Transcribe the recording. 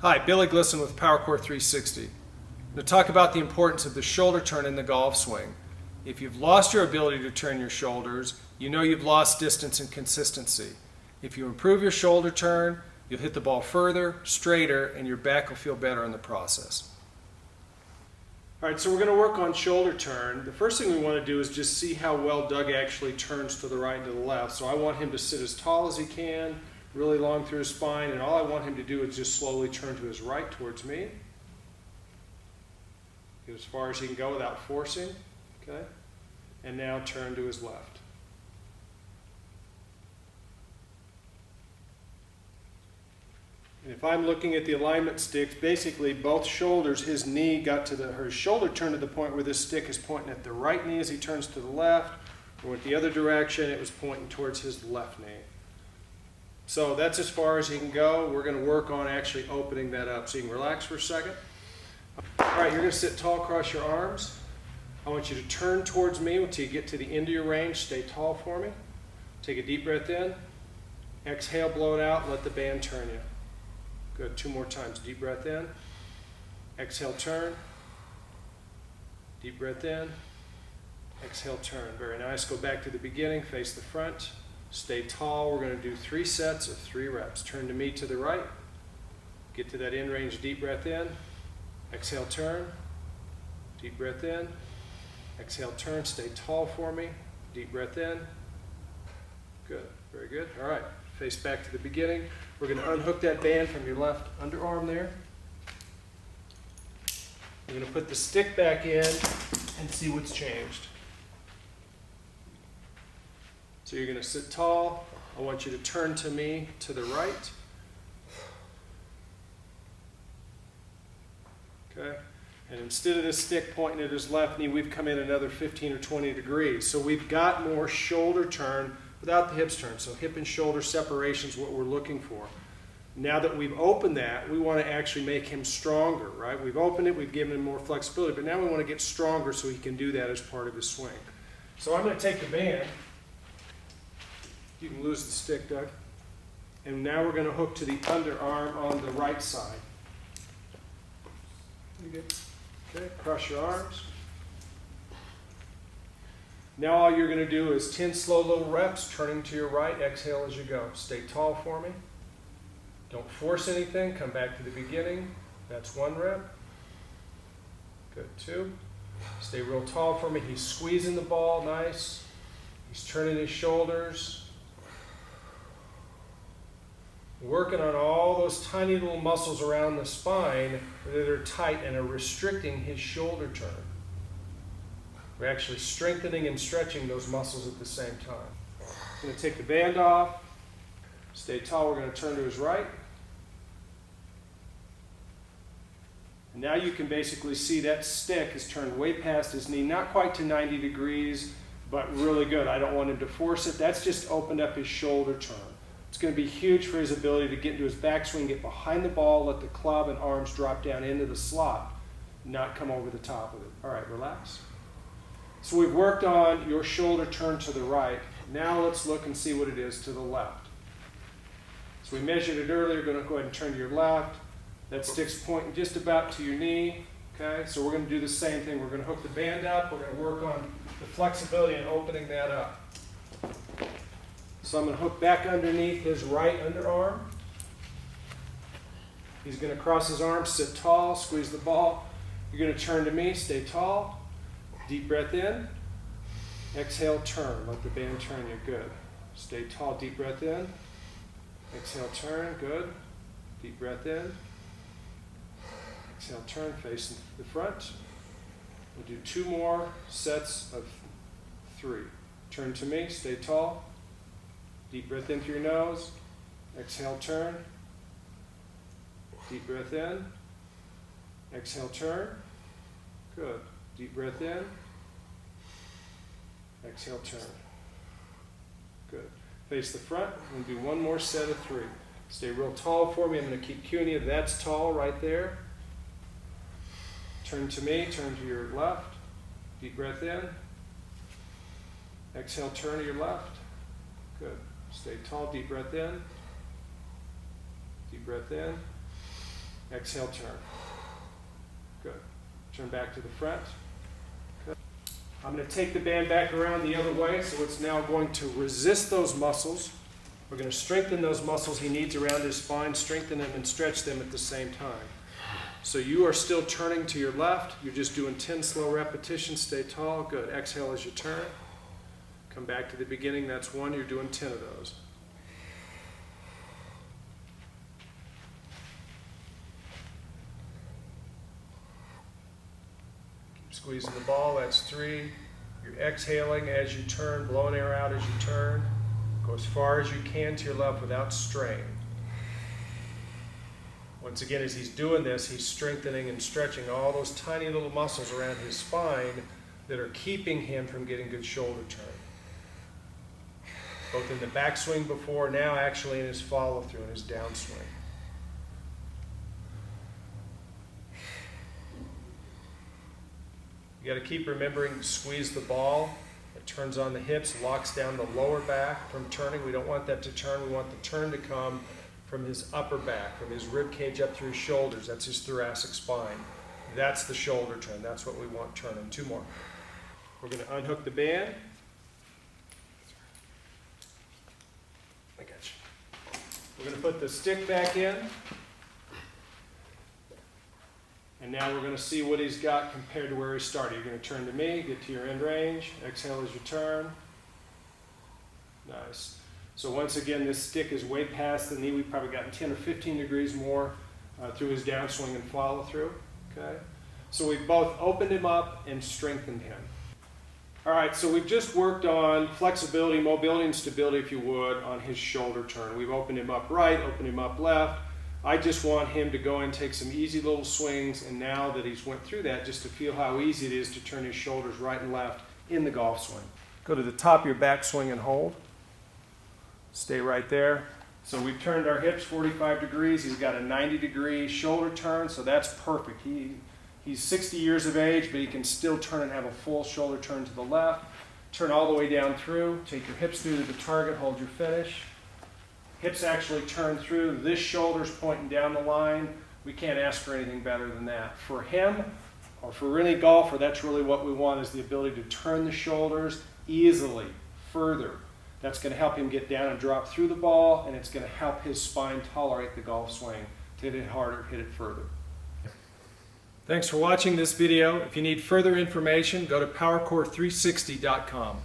Hi, Billy Glisson with PowerCore 360. I'm going to talk about the importance of the shoulder turn in the golf swing. If you've lost your ability to turn your shoulders, you know you've lost distance and consistency. If you improve your shoulder turn, you'll hit the ball further, straighter, and your back will feel better in the process. All right, so we're going to work on shoulder turn. The first thing we want to do is just see how well Doug actually turns to the right and to the left. So I want him to sit as tall as he can, really long through his spine, and all I want him to do is just slowly turn to his right towards me. Get as far as he can go without forcing, okay? And now turn to his left. And if I'm looking at the alignment sticks, basically both shoulders, his knee got to his shoulder turned to the point where this stick is pointing at the right knee as he turns to the left, or with the other direction, it was pointing towards his left knee. So that's as far as he can go. We're going to work on actually opening that up. So you can relax for a second. All right, you're going to sit tall, cross your arms. I want you to turn towards me until you get to the end of your range. Stay tall for me. Take a deep breath in. Exhale, blow it out. Let the band turn you. Good. 2 more times. Deep breath in. Exhale, turn. Deep breath in. Exhale, turn. Very nice. Go back to the beginning. Face the front. Stay tall. We're going to do 3 sets of 3 reps. Turn to me to the right. Get to that in-range deep breath in. Exhale, turn. Deep breath in. Exhale, turn. Stay tall for me. Deep breath in. Good. Very good. All right. Face back to the beginning. We're going to unhook that band from your left underarm there. We're going to put the stick back in and see what's changed. So you're going to sit tall. I want you to turn to me to the right. Okay? And instead of this stick pointing at his left knee, we've come in another 15 or 20 degrees. So we've got more shoulder turn without the hips turn. So hip and shoulder separation is what we're looking for. Now that we've opened that, we want to actually make him stronger, right? We've opened it, we've given him more flexibility, but now we want to get stronger so he can do that as part of his swing. So I'm going to take the band. You can lose the stick, Doug. And now we're going to hook to the underarm on the right side. You good? Okay, cross your arms. Now all you're going to do is 10 slow little reps, turning to your right. Exhale as you go. Stay tall for me. Don't force anything. Come back to the beginning. That's 1 rep. Good. 2. Stay real tall for me. He's squeezing the ball. Nice. He's turning his shoulders. Working on all those tiny little muscles around the spine that are tight and are restricting his shoulder turn. We're actually strengthening and stretching those muscles at the same time. I'm going to take the band off. Stay tall. We're going to turn to his right. And now you can basically see that stick is turned way past his knee, not quite to 90 degrees, but really good. I don't want him to force it. That's just opened up his shoulder turn. It's going to be huge for his ability to get into his backswing, get behind the ball, let the club and arms drop down into the slot, not come over the top of it. All right, relax. So we've worked on your shoulder turn to the right. Now let's look and see what it is to the left. So we measured it earlier. You're going to go ahead and turn to your left. That stick's pointing just about to your knee. Okay, so we're going to do the same thing. We're going to hook the band up. We're going to work on the flexibility and opening that up. So I'm going to hook back underneath his right underarm. He's going to cross his arms, sit tall, squeeze the ball. You're going to turn to me, stay tall. Deep breath in. Exhale, turn. Let the band turn you. Good. Stay tall, deep breath in. Exhale, turn. Good. Deep breath in. Exhale, turn, face the front. We'll do 2 more sets of 3. Turn to me, stay tall. Deep breath in through your nose. Exhale, turn. Deep breath in. Exhale, turn. Good. Deep breath in. Exhale, turn. Good. Face the front. We'll do 1 more set of 3. Stay real tall for me. I'm going to keep cueing you. That's tall right there. Turn to me. Turn to your left. Deep breath in. Exhale, turn to your left. Good. Stay tall, deep breath in. Deep breath in. Exhale, turn. Good. Turn back to the front. Good. I'm going to take the band back around the other way, so it's now going to resist those muscles. We're going to strengthen those muscles he needs around his spine, strengthen them and stretch them at the same time. So you are still turning to your left. You're just doing 10 slow repetitions. Stay tall. Good. Exhale as you turn. Come back to the beginning. That's 1. You're doing 10 of those. Keep squeezing the ball. That's 3. You're exhaling as you turn, blowing air out as you turn. Go as far as you can to your left without strain. Once again, as he's doing this, he's strengthening and stretching all those tiny little muscles around his spine that are keeping him from getting good shoulder turn. Both in the backswing before, now actually in his follow-through and his downswing. You got to keep remembering to squeeze the ball. It turns on the hips, locks down the lower back from turning. We don't want that to turn. We want the turn to come from his upper back, from his rib cage up through his shoulders. That's his thoracic spine. That's the shoulder turn. That's what we want turning. 2 more. We're going to unhook the band. I got you. We're going to put the stick back in. And now we're going to see what he's got compared to where he started. You're going to turn to me, get to your end range. Exhale as you turn. Nice. So once again, this stick is way past the knee. We've probably gotten 10 or 15 degrees more through his downswing and follow through. Okay. So we've both opened him up and strengthened him. All right, so we've just worked on flexibility, mobility, and stability, if you would, on his shoulder turn. We've opened him up right, opened him up left. I just want him to go and take some easy little swings, and now that he's went through that, just to feel how easy it is to turn his shoulders right and left in the golf swing. Go to the top of your backswing and hold. Stay right there. So we've turned our hips 45 degrees. He's got a 90-degree shoulder turn, so that's perfect. He's 60 years of age, but he can still turn and have a full shoulder turn to the left. Turn all the way down through. Take your hips through to the target. Hold your finish. Hips actually turn through. This shoulder's pointing down the line. We can't ask for anything better than that. For him, or for any golfer, that's really what we want, is the ability to turn the shoulders easily, further. That's going to help him get down and drop through the ball, and it's going to help his spine tolerate the golf swing to hit it harder, hit it further. Thanks for watching this video. If you need further information, go to PowerCore360.com.